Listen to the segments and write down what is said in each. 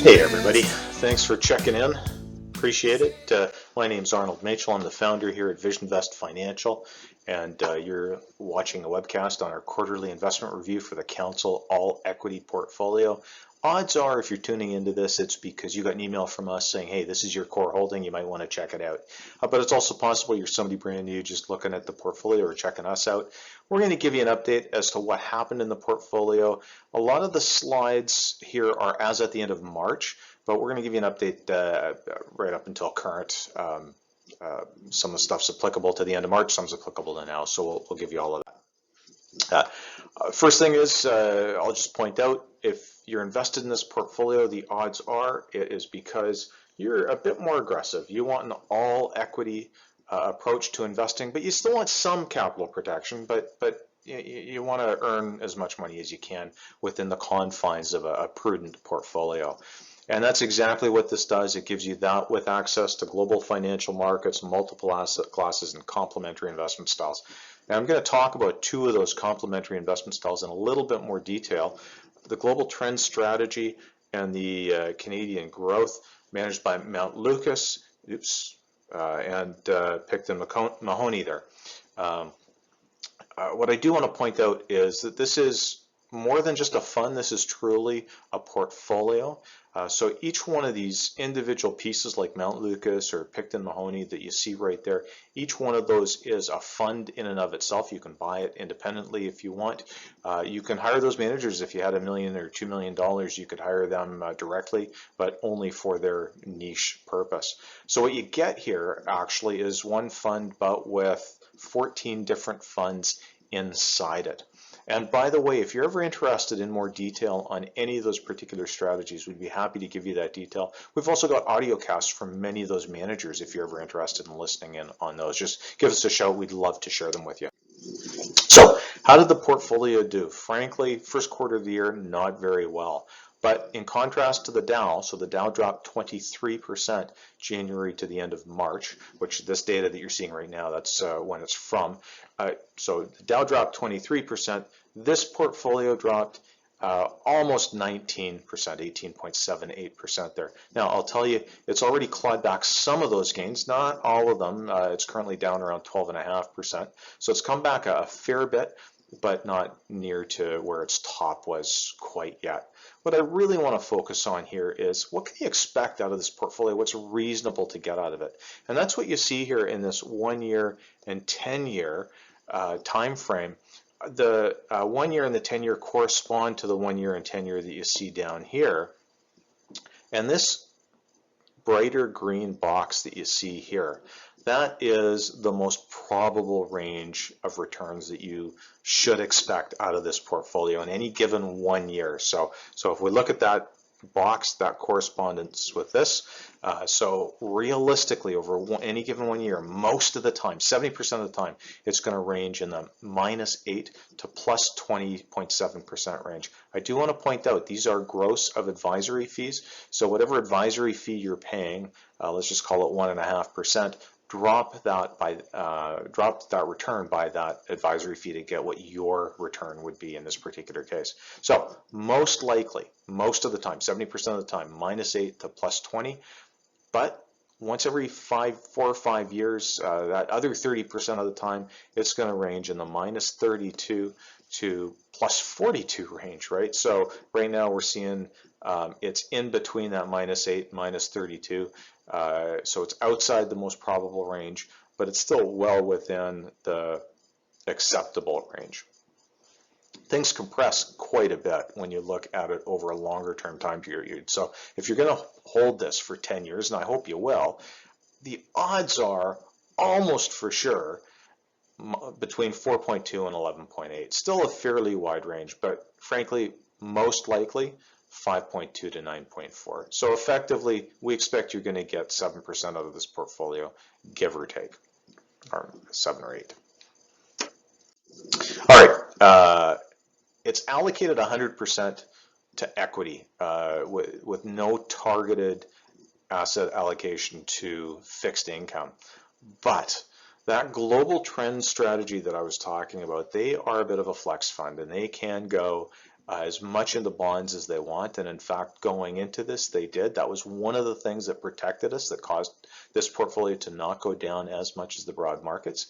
Hey everybody, thanks for checking in. Appreciate it. My name's Arnold Machel. I'm the founder here at Visionvest Financial, and you're watching a webcast on our quarterly investment review for the Counsel All Equity Portfolio. Odds are, if you're tuning into this, it's because you got an email from us saying, hey, this is your core holding, you might want to check it out. But it's also possible you're somebody brand new just looking at the portfolio or checking us out. We're going to give you an update as to what happened in the portfolio. A lot of the slides here are as at the end of March, but we're going to give you an update right up until current. Some of the stuff's applicable to the end of March, some's applicable to now, so we'll give you all of that. First thing is, I'll just point out, if you're invested in this portfolio, the odds are it is because you're a bit more aggressive. You want an all equity approach to investing, but you still want some capital protection, but you want to earn as much money as you can within the confines of a prudent portfolio. And that's exactly what this does. It gives you that with access to global financial markets, multiple asset classes, and complementary investment styles. Now I'm going to talk about two of those complementary investment styles in a little bit more detail. The Global Trend Strategy and the Canadian Growth, managed by Mount Lucas, and Picton Mahoney there. What I do want to point out is that this is more than just a fund. This is truly a portfolio. So each one of these individual pieces like Mount Lucas or Picton Mahoney that you see right there, each one of those is a fund in and of itself. You can buy it independently if you want. You can hire those managers. If you had $1 million or $2 million, you could hire them directly, but only for their niche purpose. So what you get here actually is one fund, but with 14 different funds inside it. And by the way, if you're ever interested in more detail on any of those particular strategies, we'd be happy to give you that detail. We've also got audio casts from many of those managers if you're ever interested in listening in on those. Just give us a shout. We'd love to share them with you. So how did the portfolio do? Frankly, first quarter of the year, not very well. But in contrast to the Dow, so the Dow dropped 23% January to the end of March, which this data that you're seeing right now, that's when it's from. So the Dow dropped 23%. This portfolio dropped almost 19%, 18.78% there. Now, I'll tell you, it's already clawed back some of those gains, not all of them. It's currently down around 12.5%. So it's come back a fair bit, but not near to where its top was quite yet. What I really want to focus on here is what can you expect out of this portfolio? What's reasonable to get out of it? And that's what you see here in this 1 year and 10 year time frame. The 1 year and the 10 year correspond to the 1 year and 10 year that you see down here. And this brighter green box that you see here, that is the most probable range of returns that you should expect out of this portfolio in any given 1 year. So if we look at that box, that correspondence with this, so realistically over any given 1 year, most of the time, 70% of the time, it's going to range in the -8 to plus 20.7% range. I do want to point out these are gross of advisory fees. So whatever advisory fee you're paying, let's just call it 1.5%. Drop that return by that advisory fee to get what your return would be in this particular case. So most likely, most of the time, 70% of the time, -8 to plus 20. But once every 4 or 5 years, that other 30% of the time, it's going to range in the -32 to plus 42 range, right? So right now we're seeing it's in between that -8, -32. So it's outside the most probable range, but it's still well within the acceptable range. Things compress quite a bit when you look at it over a longer term time period. So if you're going to hold this for 10 years, and I hope you will, the odds are almost for sure between 4.2 and 11.8. Still a fairly wide range, but frankly, most likely 5.2 to 9.4. So effectively, we expect you're going to get 7% out of this portfolio, give or take, or 7 or 8. All right, it's allocated 100% to equity with no targeted asset allocation to fixed income. But that global trend strategy that I was talking about, they are a bit of a flex fund, and they can go as much into bonds as they want, and in fact, going into this, they did. That was one of the things that protected us, that caused this portfolio to not go down as much as the broad markets.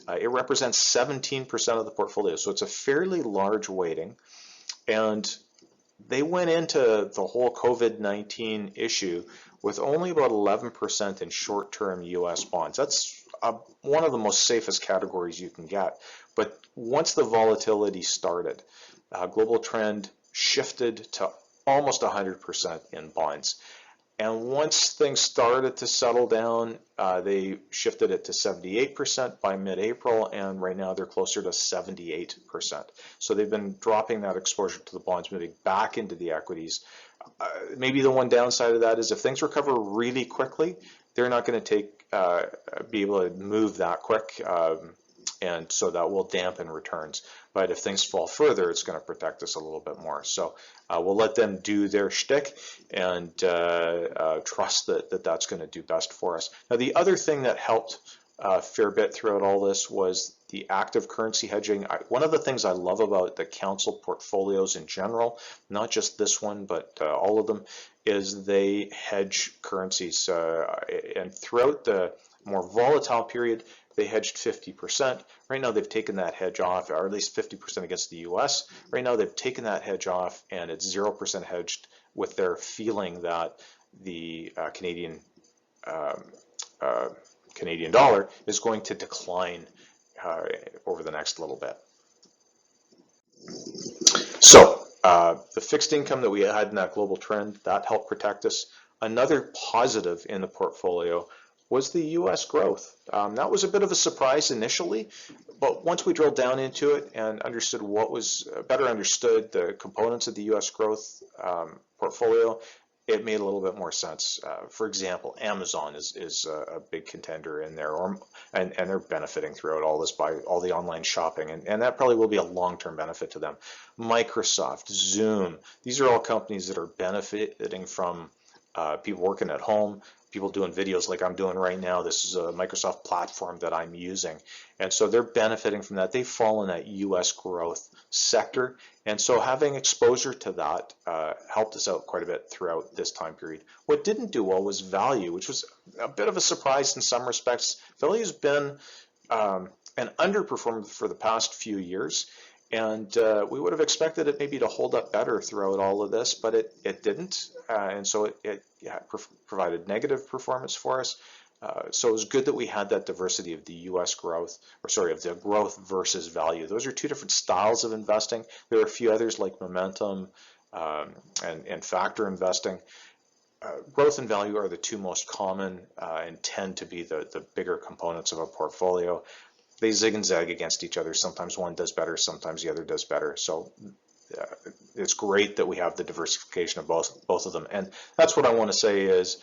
It represents 17% of the portfolio, so it's a fairly large weighting, and they went into the whole COVID-19 issue with only about 11% in short-term US bonds. That's one of the most safest categories you can get. But once the volatility started, global trend shifted to almost 100% in bonds. And once things started to settle down, they shifted it to 78% by mid-April, and right now they're closer to 78%. So they've been dropping that exposure to the bonds, moving back into the equities. Maybe the one downside of that is if things recover really quickly, they're not going to be able to move that quick, and so that will dampen returns. But if things fall further, it's going to protect us a little bit more. So we'll let them do their shtick and trust that that's going to do best for us. Now, the other thing that helped a fair bit throughout all this was the active currency hedging. One of the things I love about the Counsel portfolios in general, not just this one, but all of them, is they hedge currencies. And throughout the more volatile period, they hedged 50%. Right now they've taken that hedge off, or at least 50% against the US. Right now they've taken that hedge off, and it's 0% hedged, with their feeling that the Canadian dollar is going to decline over the next little bit. So the fixed income that we had in that global trend, that helped protect us. Another positive in the portfolio was the US growth. That was a bit of a surprise initially, but once we drilled down into it and understood better understood the components of the US growth portfolio, it made a little bit more sense. For example, Amazon is a big contender in there, and they're benefiting throughout all this by all the online shopping, and that probably will be a long-term benefit to them. Microsoft, Zoom, these are all companies that are benefiting from people working at home, people doing videos like I'm doing right now. This is a Microsoft platform that I'm using. And so they're benefiting from that. They fall in that US growth sector. And so having exposure to that helped us out quite a bit throughout this time period. What didn't do well was value, which was a bit of a surprise in some respects. Value has been an underperformer for the past few years. And we would have expected it maybe to hold up better throughout all of this, but it didn't. And so it provided negative performance for us. So it was good that we had that diversity of the US growth, of the growth versus value. Those are two different styles of investing. There are a few others like momentum and factor investing. Growth and value are the two most common and tend to be the bigger components of a portfolio. They zig and zag against each other. Sometimes one does better, sometimes the other does better. So it's great that we have the diversification of both of them. And that's what I want to say is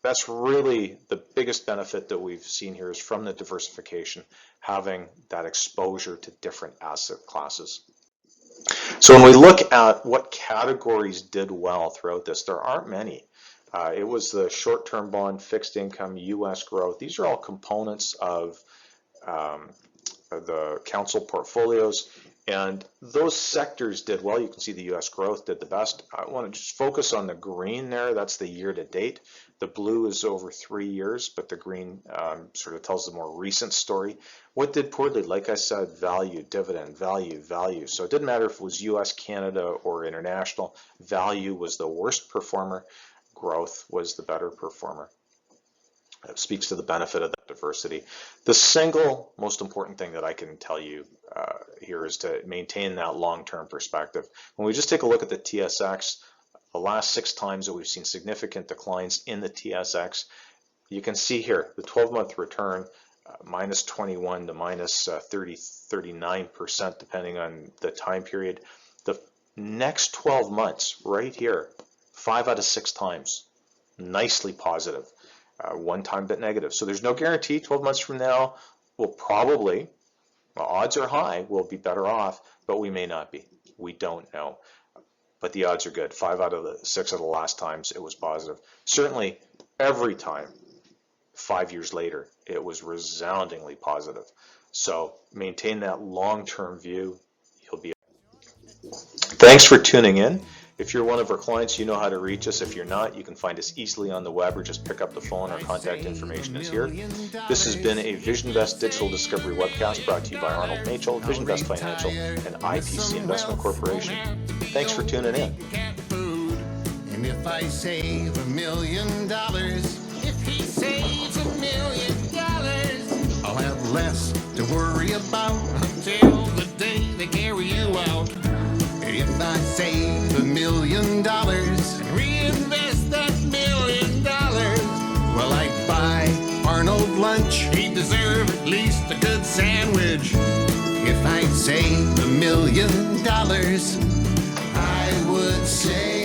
that's really the biggest benefit that we've seen here is from the diversification, having that exposure to different asset classes. So when we look at what categories did well throughout this, there aren't many. It was the short-term bond, fixed income, US growth. These are all components of the Counsel portfolios, and those sectors did well. You can see the US growth did the best. I want to just focus on the green there. That's the year to date. The blue is over 3 years, but the green sort of tells the more recent story. What did poorly? Like I said, value, dividend, value, value. So it didn't matter if it was US, Canada, or international. Value was the worst performer. Growth was the better performer. It speaks to the benefit of that diversity. The single most important thing that I can tell you here is to maintain that long-term perspective. When we just take a look at the TSX, the last 6 times that we've seen significant declines in the TSX, you can see here the 12-month return minus 21 to minus 39% depending on the time period. The next 12 months right here, 5 out of 6 times, nicely positive. One time bit negative. So there's no guarantee 12 months from now we'll probably, odds are high, we'll be better off, but we may not be. We don't know. But the odds are good. 5 out of the 6 of the last times it was positive. Certainly every time 5 years later it was resoundingly positive. So maintain that long-term view. You'll be Thanks for tuning in. If you're one of our clients, you know how to reach us. If you're not, you can find us easily on the web or just pick up the phone. Our contact information is here. This has been a Visionvest Digital Discovery webcast brought to you by Arnold Machel, Visionvest Financial, and IPC Investment Corporation. Thanks for tuning in. And if I save $1 million, if he saves $1 million, I'll have less to worry about until the day they carry you out. If I save $1 million and reinvest that $1 million, well, I'd buy Arnold lunch. He'd deserve at least a good sandwich. If I'd save $1 million, I would say